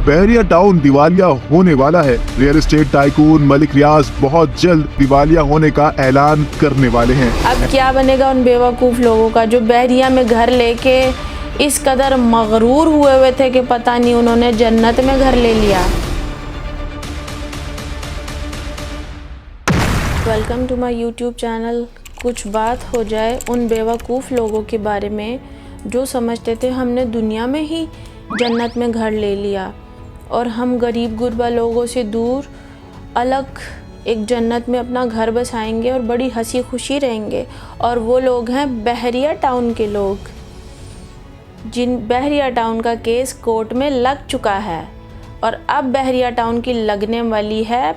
बहरिया town दिवालिया होने वाला है। रियल एस्टेट टाइकून मलिक रियाज बहुत जल्द दिवालिया होने का ऐलान करने वाले हैं। अब क्या बनेगा उन बेवकूफ़ लोगों का जो बहरिया में घर लेके इस कदर मगरूर हुए थे कि पता नहीं उन्होंने जन्नत में घर ले लिया। Welcome to my YouTube channel. कुछ बात हो जाए उन बेवकूफ़ लोगों के बारे में जो समझते थे हमने दुनिया में ही जन्नत में घर ले लिया और हम गरीब गुरबा लोगों से दूर अलग एक जन्नत में अपना घर बसाएंगे और बड़ी हंसी खुशी रहेंगे। और वो लोग हैं बहरिया टाउन के लोग, जिन बहरिया टाउन का केस कोर्ट में लग चुका है और अब बहरिया टाउन की लगने वाली है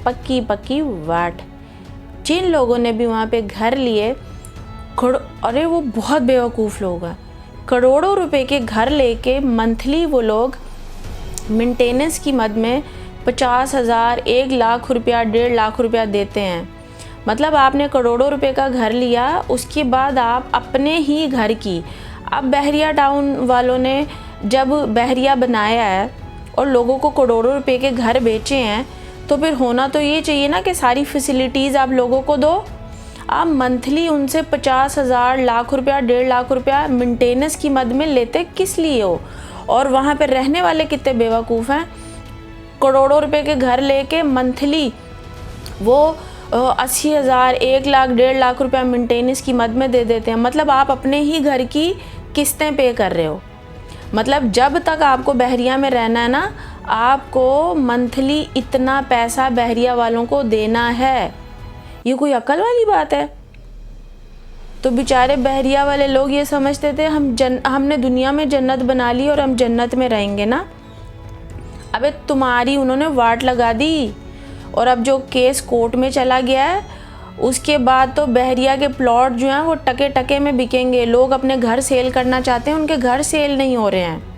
पक्की वाट। जिन लोगों ने भी वहाँ पे घर लिए अरे वो बहुत बेवकूफ़ लोग हैं। करोड़ों रुपए के घर लेके मंथली वो लोग मेंटेनेंस की मद में 50,000, 1 लाख रुपया, 1.5 लाख रुपया देते हैं। मतलब आपने करोड़ों रुपए का घर लिया, उसके बाद आप अपने ही घर की, अब बहरिया टाउन वालों ने जब बहरिया बनाया है और लोगों को करोड़ों रुपए के घर बेचे हैं तो फिर होना तो ये चाहिए ना कि सारी फैसिलिटीज़ आप लोगों को दो। आप मंथली उनसे 50,000, लाख रुपया, 1.5 लाख रुपया मेंटेनेंस की मद में लेते किस लिए हो? और वहाँ पे रहने वाले कितने बेवकूफ़ हैं, करोड़ों रुपए के घर लेके मंथली वो 80,000, 1 लाख, 1.5 लाख रुपया मेंटेनेंस की मद में दे देते हैं। मतलब आप अपने ही घर की किस्तें पे कर रहे हो। मतलब जब तक आपको बहरिया में रहना है ना, आपको मंथली इतना पैसा बहरिया वालों को देना है। ये कोई अकल वाली बात है? तो बेचारे बहरिया वाले लोग ये समझते थे हमने दुनिया में जन्नत बना ली और हम जन्नत में रहेंगे ना। अबे तुम्हारी उन्होंने वाट लगा दी और अब जो केस कोर्ट में चला गया है उसके बाद तो बहरिया के प्लॉट जो हैं वो टके टके में बिकेंगे। लोग अपने घर सेल करना चाहते हैं, उनके घर सेल नहीं हो रहे हैं।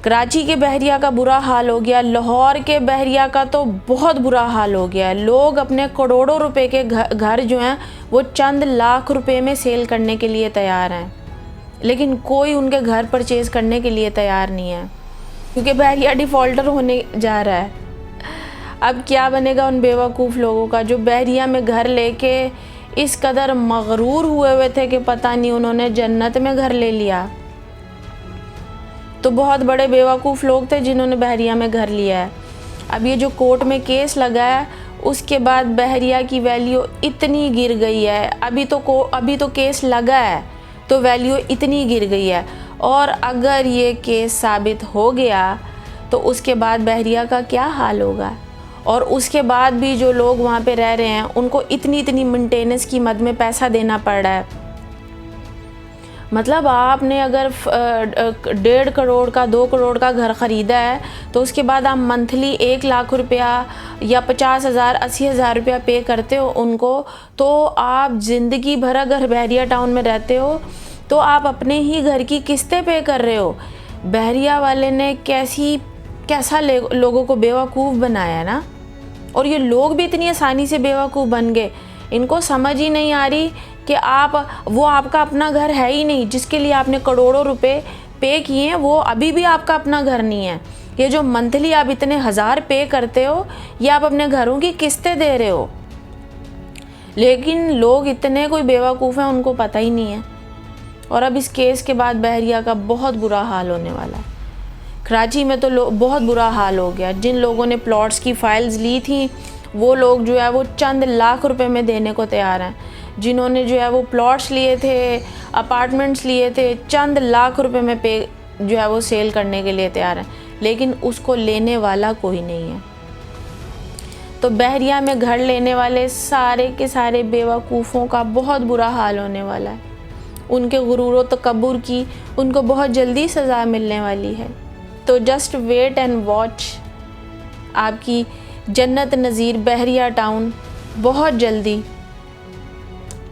कराची के बहरिया का बुरा हाल हो गया, लाहौर के बहरिया का तो बहुत बुरा हाल हो गया। लोग अपने करोड़ों रुपए के घर जो हैं वो चंद लाख रुपए में सेल करने के लिए तैयार हैं, लेकिन कोई उनके घर परचेज़ करने के लिए तैयार नहीं है क्योंकि बहरिया डिफ़ॉल्टर होने जा रहा है। अब क्या बनेगा उन बेवकूफ़ लोगों का जो बहरिया में घर लेके इस कदर मगरूर हुए थे कि पता नहीं उन्होंने जन्नत में घर ले लिया। तो बहुत बड़े बेवकूफ़ लोग थे जिन्होंने बहरिया में घर लिया है। अब ये जो कोर्ट में केस लगा है उसके बाद बहरिया की वैल्यू इतनी गिर गई है। अभी तो केस लगा है तो वैल्यू इतनी गिर गई है, और अगर ये केस साबित हो गया तो उसके बाद बहरिया का क्या हाल होगा। और उसके बाद भी जो लोग वहाँ पे रह रहे हैं उनको इतनी मेंटेनेंस की मद में पैसा देना पड़ रहा है। मतलब आपने अगर 1.5 करोड़ का, 2 करोड़ का घर ख़रीदा है तो उसके बाद आप मंथली 1 लाख रुपया या 50,000, 80,000 रुपया पे करते हो उनको, तो आप ज़िंदगी भर अगर बहरिया टाउन में रहते हो तो आप अपने ही घर की किस्तें पे कर रहे हो। बहरिया वाले ने कैसा लोगों को बेवकूफ़ बनाया ना, और ये लोग भी इतनी आसानी से बेवकूफ़ बन गए। इनको समझ ही नहीं आ रही कि वो आपका अपना घर है ही नहीं। जिसके लिए आपने करोड़ों रुपए पे किए हैं वो अभी भी आपका अपना घर नहीं है। ये जो मंथली आप इतने हज़ार पे करते हो ये आप अपने घरों की किस्तें दे रहे हो। लेकिन लोग इतने कोई बेवकूफ़ हैं उनको पता ही नहीं है। और अब इस केस के बाद बहरिया का बहुत बुरा हाल होने वाला है। कराची में तो बहुत बुरा हाल हो गया। जिन लोगों ने प्लॉट्स की फाइल्स ली थी वो लोग जो है वो चंद लाख रुपए में देने को तैयार हैं। जिन्होंने जो है वो प्लॉट्स लिए थे, अपार्टमेंट्स लिए थे, चंद लाख रुपए में जो है वो सेल करने के लिए तैयार हैं, लेकिन उसको लेने वाला कोई नहीं है। तो बहरिया में घर लेने वाले सारे के सारे बेवकूफ़ों का बहुत बुरा हाल होने वाला है। उनके गुरूर व तकब्बुर की उनको बहुत जल्दी सज़ा मिलने वाली है। तो जस्ट वेट एंड वॉच। आपकी जन्नत नज़ीर बहरिया टाउन बहुत जल्दी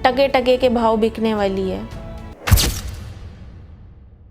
टके टके के भाव बिकने वाली है।